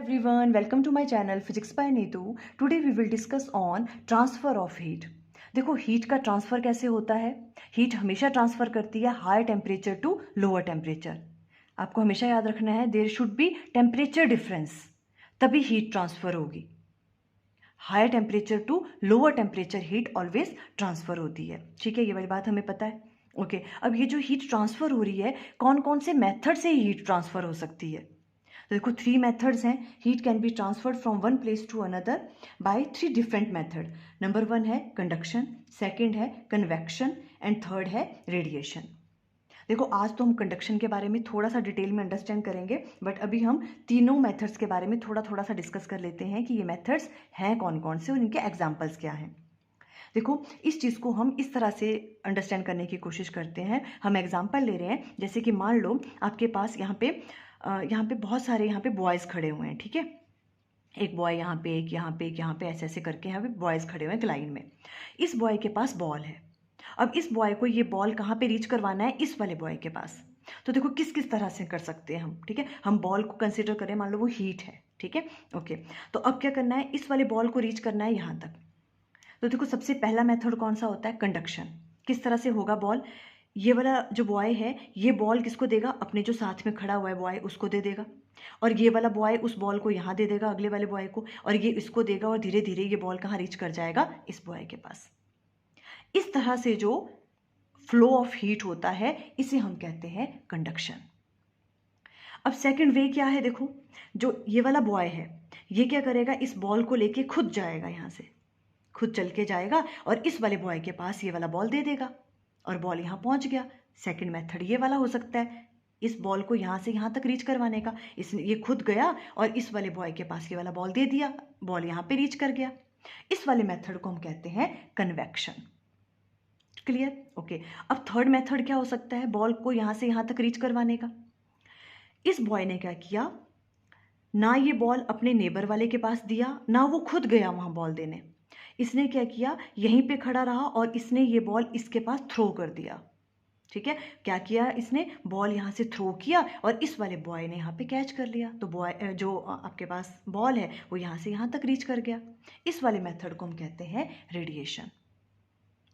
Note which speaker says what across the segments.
Speaker 1: everyone, welcome to my channel Physics by Neetu. Today we will discuss on transfer of heat. देखो heat का transfer कैसे होता है। Heat हमेशा transfer करती है higher temperature to lower temperature. आपको हमेशा याद रखना है there should be temperature difference, तभी हीट ट्रांसफ़र होगी। Higher temperature to lower temperature heat always transfer होती है। ठीक है, ये वाली बात हमें पता है। ओके, अब ये जो हीट ट्रांसफ़र हो रही है कौन कौन से मेथड से हीट ट्रांसफ़र हो सकती है। तो देखो 3 मेथड्स हैं। Heat can be transferred from one place to another by 3 different method. Number 1 है कंडक्शन, सेकंड है कन्वेक्शन एंड थर्ड है रेडिएशन। देखो आज तो हम कंडक्शन के बारे में थोड़ा सा डिटेल में अंडरस्टैंड करेंगे, बट अभी हम तीनों मेथड्स के बारे में थोड़ा थोड़ा सा डिस्कस कर लेते हैं कि ये मेथड्स हैं कौन कौन से और इनके एग्जाम्पल्स क्या हैं। देखो इस चीज़ को हम इस तरह से अंडरस्टैंड करने की कोशिश करते हैं। हम एग्जाम्पल ले रहे हैं, जैसे कि मान लो आपके पास यहाँ पे बहुत सारे यहाँ पे बॉयज़ खड़े हुए हैं। ठीक है, एक बॉय यहाँ पे, एक यहाँ पे, एक यहाँ पे, ऐसे ऐसे करके यहाँ पे बॉयज़ खड़े हुए हैं लाइन में। इस बॉय के पास बॉल है। अब इस बॉय को ये बॉल कहाँ पे रीच करवाना है, इस वाले बॉय के पास। तो देखो किस किस तरह से कर सकते हैं हम। ठीक है, हम बॉल को कंसिडर करें, मान लो वो हीट है। ठीक है, ओके, तो अब क्या करना है, इस वाले बॉल को रीच करना है यहाँ तक। तो देखो सबसे पहला मेथड कौन सा होता है, कंडक्शन। किस तरह से होगा बॉल, ये वाला जो बॉय है ये बॉल किसको देगा, अपने जो साथ में खड़ा हुआ है बॉय उसको दे देगा, और ये वाला बॉय उस बॉल को यहाँ दे देगा अगले वाले बॉय को, और ये इसको देगा, और धीरे धीरे ये बॉल कहाँ रीच कर जाएगा, इस बॉय के पास। इस तरह से जो फ्लो ऑफ हीट होता है इसे हम कहते हैं कंडक्शन। अब सेकंड वे क्या है, देखो जो ये वाला बॉय है ये क्या करेगा, इस बॉल को लेके खुद जाएगा, यहाँ से खुद चल के जाएगा और इस वाले बॉय के पास ये वाला बॉल दे देगा और बॉल यहाँ पहुँच गया। सेकंड मेथड ये वाला हो सकता है, इस बॉल को यहाँ से यहाँ तक रीच करवाने का। ये खुद गया और इस वाले बॉय के पास ये वाला बॉल दे दिया, बॉल यहाँ पे रीच कर गया। इस वाले मेथड को हम कहते हैं कन्वेक्शन। Clear, okay. अब थर्ड मेथड क्या हो सकता है, बॉल को यहाँ से यहाँ तक रीच करवाने का। इस बॉय ने क्या किया, ना ये बॉल अपने नेबर वाले के पास दिया, ना वो खुद गया वहाँ बॉल देने। इसने क्या किया, यहीं पे खड़ा रहा और इसने ये बॉल इसके पास थ्रो कर दिया। ठीक है, क्या किया इसने, बॉल यहाँ से थ्रो किया और इस वाले बॉय ने यहाँ पे कैच कर लिया। तो बॉय जो आपके पास बॉल है वो यहाँ से यहाँ तक रीच कर गया। इस वाले मेथड को हम कहते हैं रेडिएशन।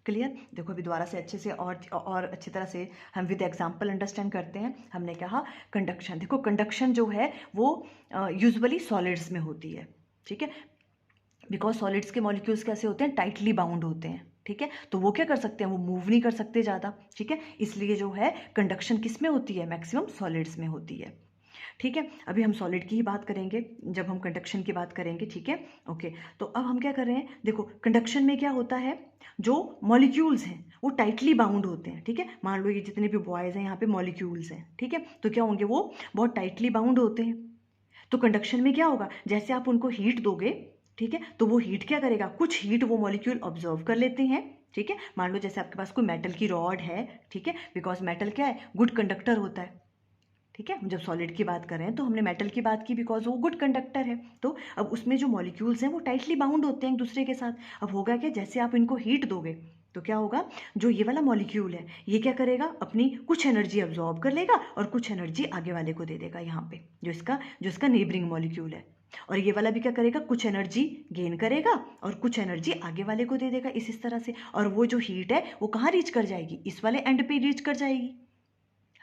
Speaker 1: क्लियर, देखो अभी दोबारा से अच्छे से और अच्छी तरह से हम विद एग्जांपल अंडरस्टैंड करते हैं। हमने कहा कंडक्शन, देखो कंडक्शन जो है वो यूजुअली सॉलिड्स में होती है। ठीक है, बिकॉज सॉलिड्स के मॉलिक्यूल्स कैसे होते हैं, टाइटली बाउंड होते हैं। ठीक है, तो वो क्या कर सकते हैं, वो मूव नहीं कर सकते ज़्यादा। ठीक है, इसलिए जो है कंडक्शन किस में होती है, मैक्सिमम सॉलिड्स में होती है। ठीक है, अभी हम सॉलिड की ही बात करेंगे जब हम कंडक्शन की बात करेंगे। ठीक है, ओके, तो अब हम क्या कर रहे हैं, देखो कंडक्शन में क्या होता है, जो मॉलिक्यूल्स हैं वो टाइटली बाउंड होते हैं। ठीक है, मान लो ये जितने भी बॉयज़ हैं यहाँ पे मॉलिक्यूल्स हैं। ठीक है, तो क्या होंगे, वो बहुत टाइटली बाउंड होते हैं। तो कंडक्शन में क्या होगा, जैसे आप उनको हीट दोगे, ठीक है, तो वो हीट क्या करेगा, कुछ हीट वो मॉलिक्यूल ऑब्जर्व कर लेते हैं। ठीक है, मान लो जैसे आपके पास कोई मेटल की रॉड है। ठीक है, बिकॉज मेटल क्या है, गुड कंडक्टर होता है। ठीक है, जब सॉलिड की बात कर रहे हैं तो हमने मेटल की बात की बिकॉज वो गुड कंडक्टर है। तो अब उसमें जो मॉलिक्यूल्स हैं वो टाइटली बाउंड होते हैं एक दूसरे के साथ। अब होगा क्या, जैसे आप इनको हीट दोगे तो क्या होगा, जो ये वाला मॉलिक्यूल है ये क्या करेगा, अपनी कुछ एनर्जी अब्जॉर्ब कर लेगा और कुछ एनर्जी आगे वाले को दे देगा, यहाँ पे जो इसका नेबरिंग मॉलिक्यूल है। और ये वाला भी क्या करेगा, कुछ एनर्जी गेन करेगा और कुछ एनर्जी आगे वाले को दे देगा, इस तरह से। और वो जो हीट है वो कहाँ रीच कर जाएगी, इस वाले एंड पे रीच कर जाएगी,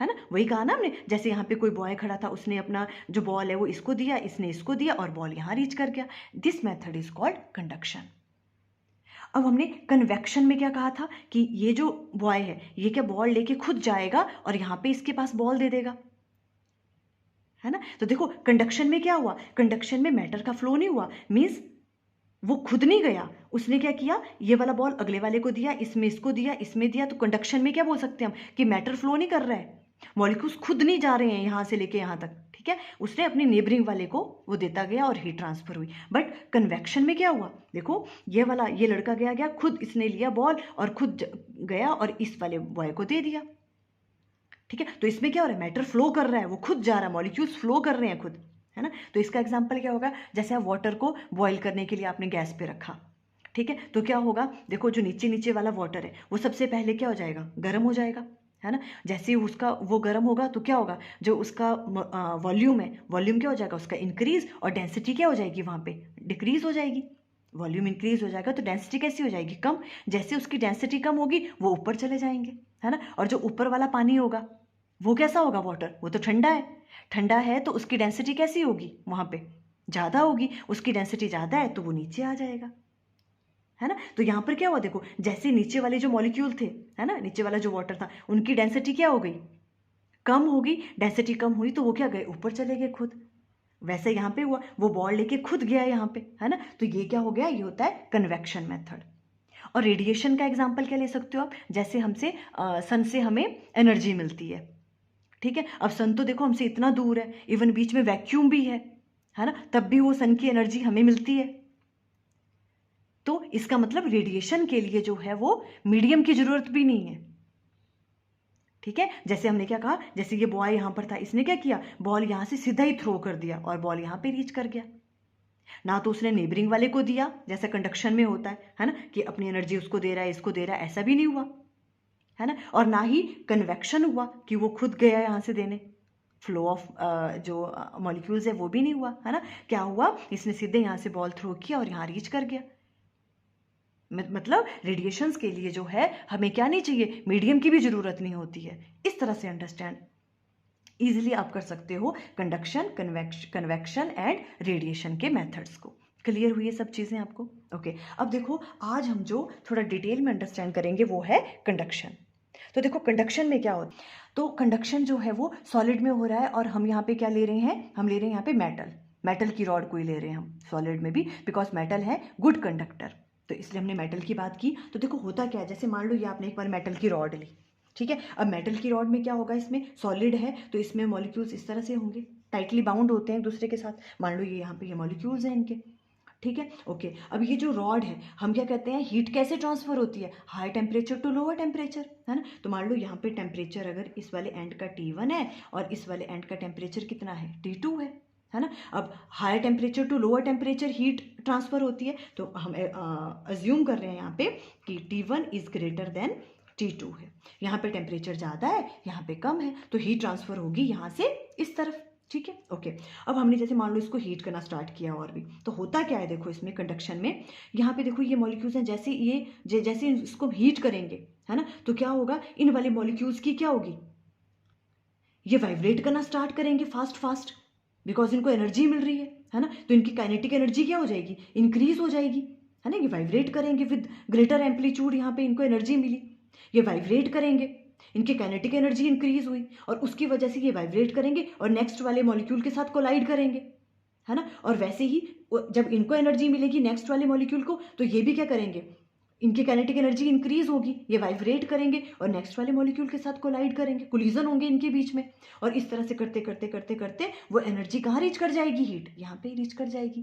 Speaker 1: है ना। वही कहा ना हमने, जैसे यहाँ पे कोई बॉय खड़ा था, उसने अपना जो बॉल है वो इसको दिया, इसने इसको दिया और बॉल यहाँ रीच कर गया। This method is called conduction. अब हमने कन्वेक्शन में क्या कहा था कि ये जो बॉय है ये क्या बॉल लेके खुद जाएगा और यहाँ पे इसके पास बॉल दे देगा, है ना। तो देखो कंडक्शन में क्या हुआ, कंडक्शन में मैटर का फ्लो नहीं हुआ, मीन्स वो खुद नहीं गया, उसने क्या किया, ये वाला बॉल अगले वाले को दिया, इसमें इसको दिया, इसमें दिया। तो कंडक्शन में क्या बोल सकते हैं हम कि मैटर फ्लो नहीं कर रहा है, मॉलिक्यूल्स खुद नहीं जा रहे हैं यहाँ से लेके यहाँ तक। ठीक है, उसने अपनी नेबरिंग वाले को वो देता गया और हीट ट्रांसफर हुई। बट कन्वेक्शन में क्या हुआ, देखो ये लड़का गया खुद, इसने लिया बॉल और खुद गया और इस वाले बॉय को दे दिया। ठीक है, तो इसमें क्या हो रहा है, मैटर फ्लो कर रहा है, वो खुद जा रहा है, मॉलिक्यूल्स फ्लो कर रहे हैं खुद, है ना। तो इसका एग्जाम्पल क्या होगा, जैसे आप वाटर को बॉईल करने के लिए आपने गैस पे रखा। ठीक है, तो क्या होगा, देखो जो नीचे नीचे वाला वाटर है वो सबसे पहले क्या हो जाएगा, गर्म हो जाएगा, है ना। जैसे ही उसका वो गर्म होगा तो क्या होगा, जो उसका वॉल्यूम है, वॉल्यूम क्या हो जाएगा उसका इंक्रीज, और डेंसिटी क्या हो जाएगी वहाँ पे डिक्रीज हो जाएगी। वॉल्यूम इंक्रीज हो जाएगा तो डेंसिटी कैसी हो जाएगी, कम। जैसे उसकी डेंसिटी कम होगी वो ऊपर चले जाएंगे, है ना। और जो ऊपर वाला पानी होगा वो कैसा होगा, वाटर, वो तो ठंडा है। ठंडा है तो उसकी डेंसिटी कैसी होगी वहाँ पे, ज़्यादा होगी। उसकी डेंसिटी ज़्यादा है तो वो नीचे आ जाएगा, है ना। तो यहाँ पर क्या हुआ देखो, जैसे नीचे वाले जो मॉलिक्यूल थे, है ना, नीचे वाला जो वाटर था, उनकी डेंसिटी क्या हो गई, कम होगी। डेंसिटी कम हुई तो वो क्या गए, ऊपर चले गए खुद। वैसे यहाँ पे हुआ, वो बॉल लेके खुद गया यहाँ पे, है ना। तो ये क्या हो गया, ये होता है कन्वेक्शन मेथड। और रेडिएशन का एग्जाम्पल क्या ले सकते हो आप, जैसे हमसे सन से हमें एनर्जी मिलती है, ठीक है। अब सन तो देखो हमसे इतना दूर है, इवन बीच में वैक्यूम भी है ना, तब भी वो सन की एनर्जी हमें मिलती है। तो इसका मतलब रेडिएशन के लिए जो है वो मीडियम की जरूरत भी नहीं है, ठीक है। जैसे हमने क्या कहा, जैसे ये बॉय यहां पर था, इसने क्या किया, बॉल यहां से सीधा ही थ्रो कर दिया और बॉल यहां पे रीच कर गया। ना तो उसने नेबरिंग वाले को दिया जैसा कंडक्शन में होता है ना, कि अपनी एनर्जी उसको दे रहा है, इसको दे रहा है, ऐसा भी नहीं हुआ, है ना। और ना ही कन्वेक्शन हुआ कि वो खुद गया यहां से देने, फ्लो ऑफ जो मॉलिक्यूल्स है वो भी नहीं हुआ, है ना। क्या हुआ, इसने सीधे यहां से बॉल थ्रो किया और यहां रीच कर गया। मतलब रेडिएशंस के लिए जो है हमें क्या नहीं चाहिए, मीडियम की भी जरूरत नहीं होती है। इस तरह से अंडरस्टैंड इजीली आप कर सकते हो कंडक्शन, कन्वेक्शन एंड रेडिएशन के मेथड्स को। क्लियर हुई ये सब चीजें आपको, ओके। अब देखो आज हम जो थोड़ा डिटेल में अंडरस्टैंड करेंगे वो है कंडक्शन। तो देखो कंडक्शन में क्या होता है, तो कंडक्शन जो है वो सॉलिड में हो रहा है, और हम यहाँ पे क्या ले रहे हैं, हम ले रहे हैं यहाँ पे मेटल की रॉड को ही ले रहे हैं हम सॉलिड में भी, बिकॉज मेटल है गुड कंडक्टर, तो इसलिए हमने मेटल की बात की। तो देखो होता क्या है, जैसे मान लो ये आपने एक बार मेटल की रॉड ली, ठीक है। अब मेटल की रॉड में क्या होगा, इसमें सॉलिड है तो इसमें मॉलिक्यूल्स इस तरह से होंगे, टाइटली बाउंड होते हैं एक दूसरे के साथ। मान लो ये यहाँ पे ये मॉलिक्यूल्स हैं इनके, ठीक है, ओके। अब ये जो रॉड है, हम क्या कहते हैं, हीट कैसे ट्रांसफर होती है, high temperature to lower temperature, है ना। तो मान लो यहाँ पे टेम्परेचर अगर इस वाले एंड का T1 है और इस वाले एंड का टेम्परेचर कितना है, T2 है ना। अब higher temperature to lower temperature heat transfer होती है, तो हम अज्यूम कर रहे हैं यहाँ पे कि T1 is greater than T2 है। यहाँ पे टेम्परेचर ज़्यादा है, यहाँ पे कम है, तो हीट ट्रांसफर होगी यहाँ से इस तरफ, ठीक है, ओके। अब हमने जैसे मान लो इसको हीट करना स्टार्ट किया, और भी तो होता क्या है देखो इसमें कंडक्शन में, यहाँ पे देखो ये मॉलिक्यूल्स हैं, जैसे ये जैसे इसको हीट करेंगे, है ना, तो क्या होगा, इन वाले मॉलिक्यूल्स की क्या होगी, ये वाइब्रेट करना स्टार्ट करेंगे फास्ट फास्ट, बिकॉज इनको एनर्जी मिल रही है ना। तो इनकी काइनेटिक एनर्जी क्या हो जाएगी, इंक्रीज हो जाएगी, है ना। ये वाइब्रेट करेंगे विद ग्रेटर एम्पलीट्यूड, यहाँ पे इनको एनर्जी मिली, ये वाइब्रेट करेंगे, इनकी काइनेटिक एनर्जी इंक्रीज हुई, और उसकी वजह से ये वाइब्रेट करेंगे और नेक्स्ट वाले मॉलिक्यूल के साथ कोलाइड करेंगे, है ना। और वैसे ही जब इनको एनर्जी मिलेगी नेक्स्ट वाले मॉलिक्यूल को, तो ये भी क्या करेंगे, इनकी काइनेटिक एनर्जी इंक्रीज होगी, ये वाइब्रेट करेंगे और नेक्स्ट वाले मॉलिक्यूल के साथ कोलाइड करेंगे, कोलिजन होंगे इनके बीच में, और इस तरह से करते करते करते करते वो एनर्जी कहाँ रीच कर जाएगी, हीट यहाँ पे रीच कर जाएगी।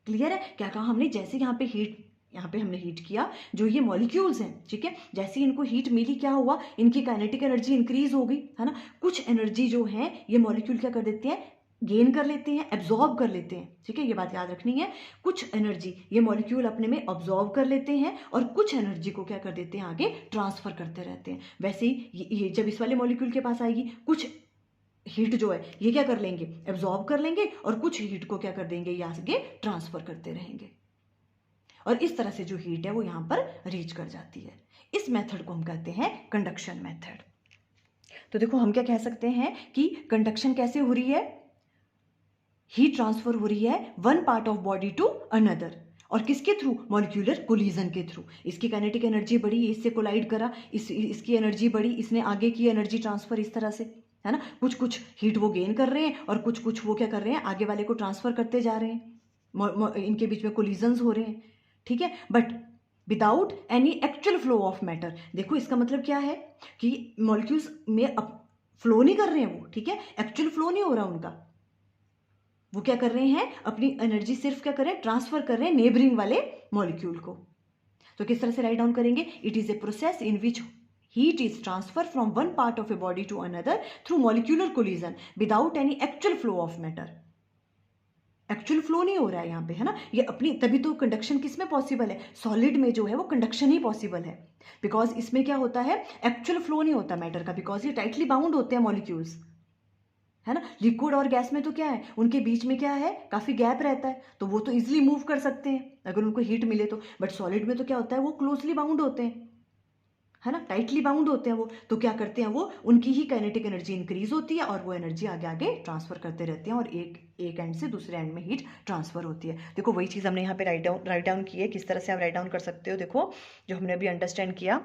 Speaker 1: क्लियर है, क्या कहा हमने, जैसे यहाँ पे हीट, यहाँ पे हमने हीट किया, जो ये मॉलिक्यूल्स हैं, ठीक है, जैसे इनको हीट मिली क्या हुआ, इनकी काइनेटिक एनर्जी इंक्रीज हो गई, है ना। कुछ एनर्जी जो है ये मॉलिक्यूल क्या कर देते हैं, गेन कर लेते हैं, एब्जॉर्ब कर लेते हैं, ठीक है, ये बात याद रखनी है। कुछ एनर्जी ये मॉलिक्यूल अपने में ऑब्जॉर्व कर लेते हैं, और कुछ एनर्जी को क्या कर देते हैं, आगे ट्रांसफर करते रहते हैं। वैसे ही ये जब इस वाले मॉलिक्यूल के पास आएगी, कुछ हीट जो है ये क्या कर लेंगे, एब्जॉर्ब कर लेंगे, और कुछ हीट को क्या कर देंगे, ये आगे ट्रांसफर करते रहेंगे, और इस तरह से जो हीट है वो यहाँ पर रीच कर जाती है। इस मेथड को हम कहते हैं कंडक्शन मेथड। तो देखो हम क्या कह सकते हैं कि कंडक्शन कैसे हो रही है, हीट ट्रांसफर हो रही है one part of body to another, और किसके थ्रू, मॉलिक्यूलर कोलिजन के थ्रू। इसकी काइनेटिक एनर्जी बढ़ी, इससे कोलाइड करा, इसकी एनर्जी बढ़ी, इसने आगे की एनर्जी ट्रांसफर, इस तरह से, है ना। कुछ कुछ हीट वो गेन कर रहे हैं और कुछ कुछ वो क्या कर रहे हैं, आगे वाले को ट्रांसफर करते जा रहे हैं, इनके बीच में कोलिजन्स हो रहे हैं, ठीक है, but without any actual flow of matter. देखो इसका मतलब क्या है कि मॉलिक्यूल्स में अब फ्लो नहीं कर रहे हैं वो, ठीक है, एक्चुअल फ्लो नहीं हो रहा उनका, वो क्या कर रहे हैं, अपनी एनर्जी सिर्फ क्या कर रहे हैं, ट्रांसफर कर रहे हैं नेबरिंग वाले मॉलिक्यूल को। तो किस तरह से राइट डाउन करेंगे, it is a process in which heat is transferred from one part of a body to another through molecular collision without any actual flow of matter. Actual flow नहीं हो रहा है यहाँ पे, है ना, ये अपनी, तभी तो कंडक्शन किस में पॉसिबल है, सॉलिड में जो है वो कंडक्शन ही पॉसिबल है, बिकॉज इसमें क्या होता है, एक्चुअल फ्लो नहीं होता मैटर का, बिकॉज ये टाइटली बाउंड होते हैं मॉलिक्यूल्स, है ना। लिक्विड और गैस में तो क्या है, उनके बीच में क्या है, काफी गैप रहता है, तो वो तो इजिली मूव कर सकते हैं अगर उनको हीट मिले तो, बट सॉलिड में तो क्या होता है, वो क्लोजली बाउंड होते हैं, है ना, टाइटली बाउंड होते हैं वो, तो क्या करते हैं वो, उनकी ही काइनेटिक एनर्जी इंक्रीज होती है और वो एनर्जी आगे आगे ट्रांसफर करते रहते हैं और एक एक एंड से दूसरे एंड में हीट ट्रांसफर होती है। देखो वही चीज़ हमने यहाँ पे राइट डाउन की है, किस तरह से आप राइट डाउन कर सकते हो, देखो जो हमने अभी अंडरस्टैंड किया,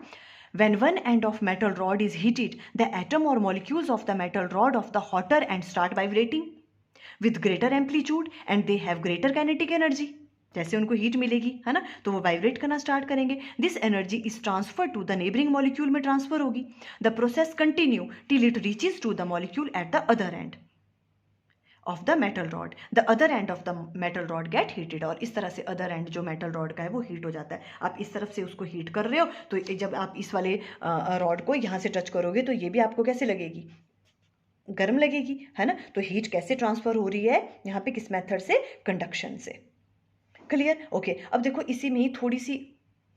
Speaker 1: when one end of metal rod is heated, the atom or molecules of the metal rod of the hotter end start vibrating with greater amplitude and they have greater kinetic energy। जैसे उनको heat मिलेगी, है ना, तो वो vibrate करना start करेंगे, this energy is transfer to the neighbouring molecule में ट्रांसफर होगी, the process continue till it reaches to the molecule at the other end of the metal rod, the other end of the metal rod get heated, और इस तरह से other end जो metal rod का है वो heat हो जाता है। आप इस तरफ से उसको हीट कर रहे हो, तो जब आप इस वाले रॉड को यहाँ से टच करोगे तो ये भी आपको कैसे लगेगी, गर्म लगेगी, है ना। तो हीट कैसे ट्रांसफर हो रही है यहाँ पे, किस मेथड से, कंडक्शन से। Clear, okay. अब देखो इसी में ही थोड़ी सी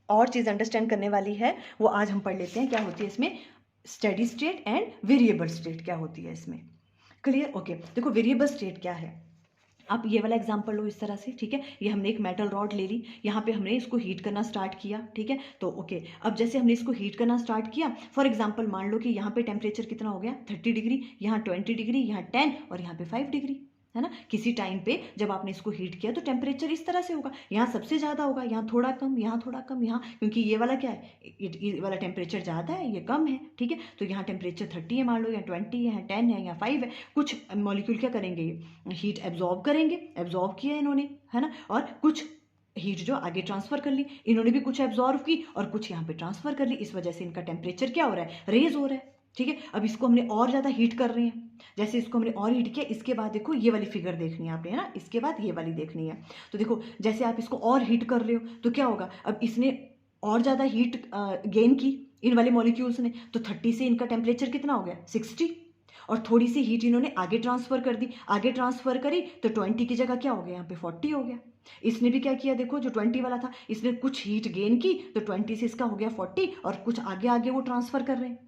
Speaker 1: और चीज अंडरस्टैंड करने वाली है, वो आज हम पढ़ लेते हैं, क्या होती है इसमें steady state and variable state, क्या होती है इसमें। Clear, okay. देखो वेरिएबल स्टेट क्या है, आप ये वाला एग्जांपल लो इस तरह से, ठीक है, ये हमने एक मेटल रॉड ले ली, यहाँ पे हमने इसको हीट करना स्टार्ट किया, ठीक है, तो ओके, अब जैसे हमने इसको हीट करना स्टार्ट किया, फॉर एग्जांपल मान लो कि यहाँ पे टेम्परेचर कितना हो गया 30 डिग्री, यहाँ 20 डिग्री, यहाँ 10 और यहाँ पे 5 डिग्री, है ना। किसी टाइम पे जब आपने इसको हीट किया तो टेम्परेचर इस तरह से होगा, यहाँ सबसे ज़्यादा होगा, यहाँ थोड़ा कम, यहाँ थोड़ा कम, यहाँ, क्योंकि ये वाला क्या है, ये वाला टेम्परेचर ज़्यादा है, ये कम है, ठीक है, तो यहाँ टेम्परेचर 30 है मान लो, यहाँ 20 है, यहाँ 10 है, यहाँ 5 है, कुछ मॉलिक्यूल क्या करेंगे, हीट एब्जॉर्ब करेंगे, एब्जॉर्ब किया इन्होंने, है ना, और कुछ हीट जो आगे ट्रांसफर कर ली, इन्होंने भी कुछ एब्जॉर्व की और कुछ यहाँ पे ट्रांसफर कर ली, इस वजह से इनका टेम्परेचर क्या हो रहा है, रेज हो रहा है, ठीक है। अब इसको हमने और ज़्यादा हीट कर रहे हैं, जैसे इसको हमने और हीट किया, इसके बाद देखो ये वाली फिगर देखनी है आपने, है ना, इसके बाद ये वाली देखनी है, तो देखो जैसे आप इसको और हीट कर रहे हो तो क्या होगा, अब इसने और ज़्यादा हीट गेन की इन वाले मॉलिक्यूल्स ने, तो 30 से इनका टेम्परेचर कितना हो गया 60, और थोड़ी सी हीट इन्होंने आगे ट्रांसफर कर दी, आगे ट्रांसफर करी तो 20 की जगह क्या हो गया, यहाँ पे 40 हो गया। इसने भी क्या किया, देखो जो 20 वाला था इसने कुछ हीट गेन की, तो 20 से इसका हो गया 40 और कुछ आगे आगे वो ट्रांसफर कर रहे हैं।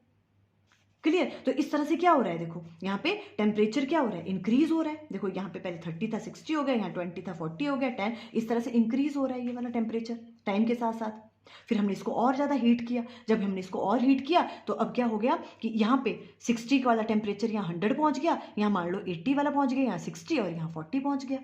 Speaker 1: क्लियर, तो इस तरह से क्या हो रहा है, देखो यहाँ पे टेम्परेचर क्या हो रहा है, इंक्रीज हो रहा है, देखो यहाँ पे पहले 30 था 60 हो गया, यहाँ 20 था 40 हो गया, 10, इस तरह से इंक्रीज हो रहा है ये वाला टेम्परेचर टाइम के साथ साथ। फिर हमने इसको और ज़्यादा हीट किया, जब हमने इसको और हीट किया तो अब क्या हो गया कि यहाँ पे 60 वाला टेम्परेचर यहाँ 100 पहुँच गया, यहाँ मान लो 80 वाला पहुँच गया, यहाँ 60 और यहाँ 40 पहुँच गया,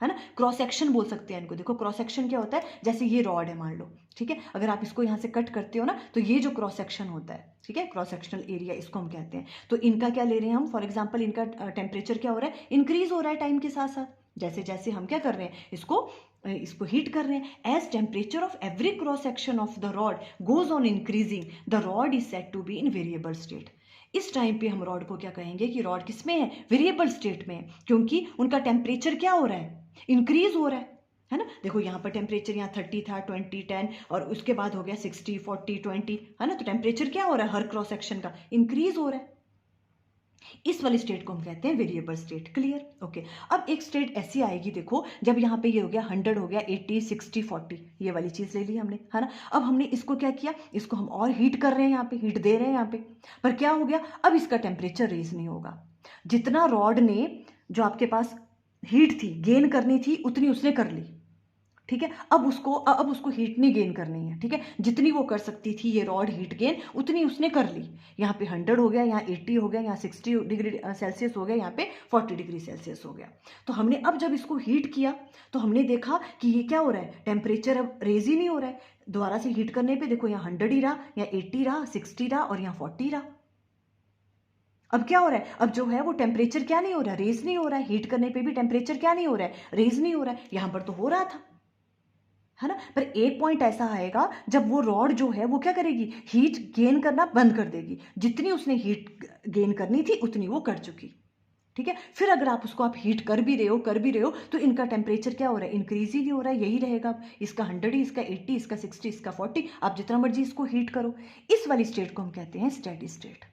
Speaker 1: है ना। क्रॉस सेक्शन बोल सकते हैं इनको, देखो क्रॉस सेक्शन क्या होता है, जैसे ये रॉड है मान लो, ठीक है, अगर आप इसको यहाँ से कट करते हो ना तो ये जो क्रॉस सेक्शन होता है, ठीक है, क्रॉस सेक्शनल एरिया इसको हम कहते हैं, तो इनका क्या ले रहे हैं हम, फॉर एग्जाम्पल इनका टेम्परेचर क्या हो रहा है, इंक्रीज हो रहा है टाइम के साथ साथ, जैसे जैसे हम क्या कर रहे हैं, इसको हीट कर रहे हैं, as temperature of every cross section of the rod goes on increasing the rod is said to be in variable state. इस टाइम पे हम रॉड को क्या कहेंगे कि रॉड किस में है, वेरिएबल स्टेट में है, क्योंकि उनका टेम्परेचर क्या हो रहा है, इंक्रीज हो रहा है ना। देखो यहाँ पर टेम्परेचर यहाँ 30 था, 20, 10 और उसके बाद हो गया 60, 40, 20, है ना, तो टेम्परेचर क्या हो रहा है हर क्रॉस सेक्शन का, इंक्रीज हो रहा है। इस वाली स्टेट को हम कहते हैं वेरिएबल स्टेट। Clear, okay. अब एक स्टेट ऐसी आएगी, देखो जब यहाँ पे ये हो गया 100 हो गया, 80, 60, 40, ये वाली चीज ले ली हमने, है ना। अब हमने इसको क्या किया, इसको हम और हीट कर रहे हैं, यहाँ पे हीट दे रहे हैं यहाँ पे, पर क्या हो गया, अब इसका टेम्परेचर रेज नहीं होगा, जितना रॉड ने जो आपके पास हीट थी गेन करनी थी उतनी उसने कर ली, ठीक है। अब उसको हीट नहीं गेन करनी है, ठीक है, जितनी वो कर सकती थी ये रॉड हीट गेन उतनी उसने कर ली, यहाँ पे 100 हो गया, यहाँ 80 हो गया, यहाँ 60 डिग्री सेल्सियस हो गया, यहाँ पे 40 डिग्री सेल्सियस हो गया। तो हमने अब जब इसको हीट किया तो हमने देखा कि ये क्या हो रहा है, टेम्परेचर अब रेज ही नहीं हो रहा है, दोबारा से हीट करने पे देखो यहाँ 100 ही रहा, यहाँ 80 रहा, 60 रहा और यहाँ 40 रहा। अब क्या हो रहा है, अब जो है वो टेम्परेचर क्या नहीं हो रहा है, रेज नहीं हो रहा है, हीट करने पे भी टेम्परेचर क्या नहीं हो रहा है, रेज नहीं हो रहा है, यहाँ पर तो हो रहा था, है ना। पर एक पॉइंट ऐसा आएगा जब वो रॉड जो है वो क्या करेगी, हीट गेन करना बंद कर देगी, जितनी उसने हीट गेन करनी थी उतनी वो कर चुकी, ठीक है। फिर अगर आप हीट कर भी रहे हो तो इनका टेम्परेचर क्या हो रहा है, इंक्रीज ही नहीं हो रहा है, यही रहेगा, इसका 100 ही, इसका 80, इसका 60, इसका 40, आप जितना मर्जी इसको हीट करो। इस वाली स्टेट को हम कहते हैं स्टेडी स्टेट।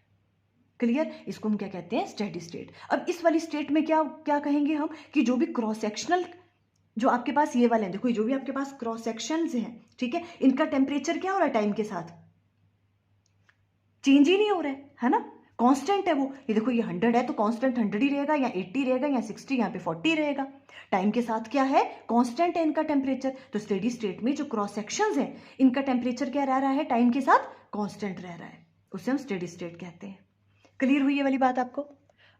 Speaker 1: क्लियर? इसको हम क्या कहते हैं? Steady state. अब इस वाली स्टेट में क्या क्या कहेंगे हम कि जो भी क्रॉस सेक्शनल, जो आपके पास ये वाले हैं, देखो जो भी आपके पास क्रॉस सेक्शंस हैं, ठीक है, इनका टेम्परेचर क्या हो रहा है? टाइम के साथ चेंज ही नहीं हो रहा है ना, कांस्टेंट है वो। ये देखो ये 100 है तो कांस्टेंट 100 ही रहेगा, या 80 रहेगा, या 60, यहाँ पे 40 रहेगा। टाइम के साथ क्या है? कांस्टेंट है इनका टेम्परेचर। तो स्टेडी स्टेट में जो क्रॉस सेक्शंस हैं इनका टेम्परेचर क्या रह रहा है? टाइम के साथ कांस्टेंट रह रहा है, उसे हम स्टेडी स्टेट कहते हैं। क्लियर हुई ये वाली बात आपको?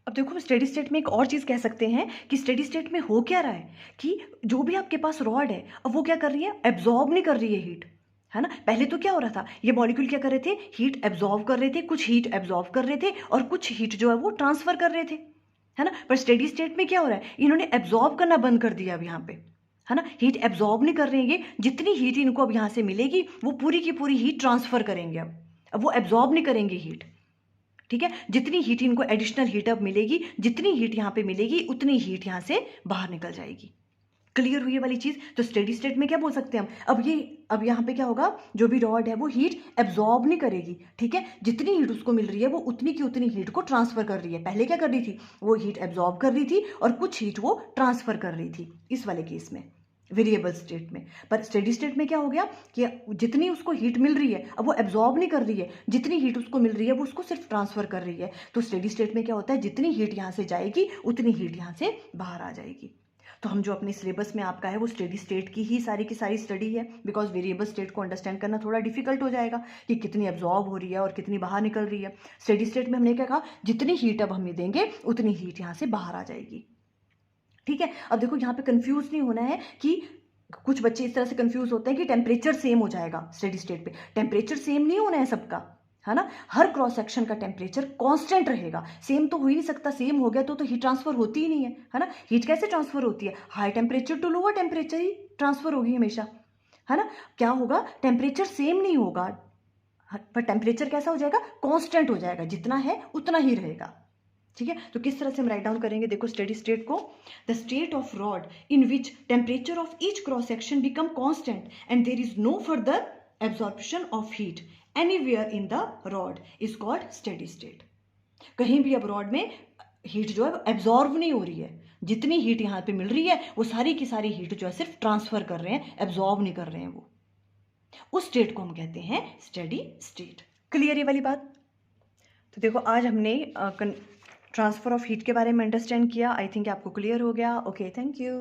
Speaker 1: अब देखो स्टेडी स्टेट में एक और चीज़ कह सकते हैं कि स्टेडी स्टेट में हो क्या रहा है कि जो भी आपके पास रॉड है, अब वो क्या कर रही है? एब्जॉर्ब नहीं कर रही है हीट, है ना। पहले तो क्या हो रहा था, ये मॉलिक्यूल क्या कर रहे थे? हीट एब्जॉर्ब कर रहे थे, कुछ हीट एब्जॉर्ब कर रहे थे और कुछ हीट जो है वो ट्रांसफर कर रहे थे, है ना। पर स्टेडी स्टेट में क्या हो रहा है? इन्होंने एब्जॉर्ब करना बंद कर दिया अब यहाँ पे, है ना। हीट एब्जॉर्ब नहीं कर रहे हैं ये, जितनी हीट इनको अब यहाँ से मिलेगी वो पूरी की पूरी हीट ट्रांसफर करेंगे। अब वो एब्जॉर्ब नहीं करेंगे हीट, ठीक है। जितनी हीट इनको एडिशनल हीट अब मिलेगी, जितनी हीट यहाँ पे मिलेगी उतनी हीट यहाँ से बाहर निकल जाएगी। क्लियर हुई ये वाली चीज? तो स्टेडी स्टेट में क्या बोल सकते हैं हम? अब यहाँ पे क्या होगा? जो भी रॉड है वो हीट एब्जॉर्ब नहीं करेगी, ठीक है। जितनी हीट उसको मिल रही है वो उतनी की उतनी हीट को ट्रांसफर कर रही है। पहले क्या कर रही थी? वो हीट एब्जॉर्ब कर रही थी और कुछ हीट वो ट्रांसफर कर रही थी, इस वाले केस में, वेरिएबल स्टेट में। पर स्टेडी स्टेट में क्या हो गया कि जितनी उसको हीट मिल रही है अब वो एब्जॉर्ब नहीं कर रही है, जितनी हीट उसको मिल रही है वो उसको सिर्फ ट्रांसफर कर रही है। तो स्टेडी स्टेट में क्या होता है? जितनी हीट यहाँ से जाएगी उतनी हीट यहाँ से बाहर आ जाएगी। तो हम जो अपने सिलेबस में आपका है वो स्टेडी स्टेट की ही सारी स्टडी है, बिकॉज वेरिएबल स्टेट को अंडरस्टैंड करना थोड़ा डिफिकल्ट हो जाएगा कि कितनी एब्जॉर्ब हो रही है और कितनी बाहर निकल रही है। स्टेडी स्टेट में हमने क्या कहा? जितनी हीट अब हमें देंगे उतनी हीट यहाँ से बाहर आ जाएगी, ठीक है। अब देखो यहाँ पे कंफ्यूज नहीं होना है कि कुछ बच्चे इस तरह से कंफ्यूज होते हैं कि टेम्परेचर सेम हो जाएगा स्टेडी स्टेट पे। टेम्परेचर सेम नहीं होना है सबका, है ना। हर क्रॉस सेक्शन का टेम्परेचर कांस्टेंट रहेगा। सेम तो हो ही नहीं सकता, सेम हो गया तो हीट ट्रांसफर होती ही नहीं है ना। हीट कैसे ट्रांसफर होती है? High temperature to lower temperature ही ट्रांसफर होगी हमेशा, है ना। क्या होगा? टेम्परेचर सेम नहीं होगा, पर टेम्परेचर कैसा हो जाएगा? कांस्टेंट हो जाएगा, जितना है उतना ही रहेगा, ठीक है। तो किस तरह से हम राइट डाउन करेंगे? देखो स्टेडी स्टेट को, the state of rod in which temperature of each cross section become constant and there is no further absorption of heat anywhere in the rod is called steady state. कहीं भी अब rod में heat जो है absorb नहीं हो रही है, जितनी हीट यहाँ पे मिल रही है वो सारी की सारी हीट जो है सिर्फ ट्रांसफर कर रहे हैं, एब्जॉर्ब नहीं कर रहे हैं वो। उस स्टेट को हम कहते हैं स्टेडी स्टेट। क्लियर ये वाली बात? तो देखो आज हमने ट्रांसफर ऑफ हीट के बारे में अंडरस्टैंड किया। आई थिंक आपको क्लियर हो गया। Okay, thank you.